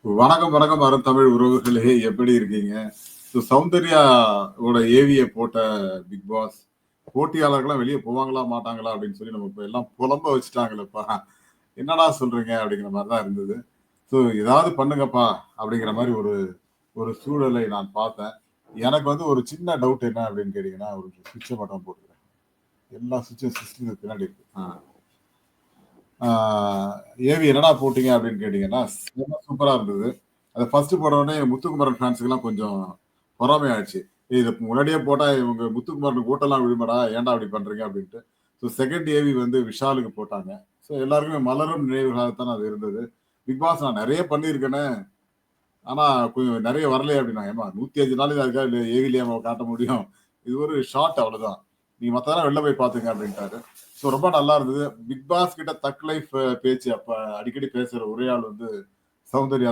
வணக்கம், வணக்கம் அருந்தமிழ் உறவுகளே! எப்படி இருக்கீங்க? சௌந்தர்யா ஓட ஏவிய போட்ட பிக் பாஸ், போட்டியாளர்கள்லாம் வெளிய போவாங்களா, மாட்டாங்களா அப்படின்னு சொல்லி நம்ம இப்ப எல்லாம் புலம்ப வச்சுட்டாங்களேப்பா! என்னடா சொல்றீங்க? அப்படிங்கிற மாரி தான் இருந்தது. ஏதாவது பண்ணுங்கப்பா அப்படிங்கிற மாரி ஒரு ஒரு சூழலை நான் பார்த்தேன். எனக்கு வந்து ஒரு சின்ன டவுட் என்ன அப்படின்னு கேட்டீங்கன்னா, ஒரு ஸ்விட்ச மட்டும் போட்டுக்கிறேன். எல்லா ஸ்விட்சும் சிஸ்டத்துக்கு பின்னாடி இருக்கு. ஆ ஏவி என்னடா போட்டீங்க அப்படின்னு கேட்டீங்கன்னா, செம சூப்பரா இருந்தது. அத ஃபர்ஸ்ட் போட உடனே முத்துக்குமரன் ஃபேன்ஸ்க்குலாம் கொஞ்சம் பொறாமை ஆயிடுச்சு. இத முன்னாடியே போட்டா இவங்க முத்துக்குமரனுக்கு ஓட்டெல்லாம் விழுமேடா, ஏன்டா அப்படி பண்றீங்க அப்படின்ட்டு. செகண்ட் ஏவி வந்து விஷாலுக்கு போட்டாங்க. எல்லாருக்குமே மலரும் நினைவுகளாகத்தான் அது இருந்தது. பிக் பாஸ் நான் நெறைய பண்ணியிருக்கேனே, ஆனா கொஞ்சம் நெறைய வரலையே அப்படின்னாங்க. ஏம்மா 105 நாளைக்கு அதுக்காக ஏவிலியாம்மா காட்ட முடியும். இது ஒரு ஷார்ட் அவ்வளவுதான். நீங்க மத்ததெல்லாம் வெளில போய் பாத்துங்க அப்படின்ட்டாரு. ரொம்ப நல்லா இருந்தது. பிக் பாஸ் கிட்ட தக் லைஃப் பேச்சு அப்ப அடிக்கடி பேசுற ஒரே ஆள் வந்து சௌந்தர்யா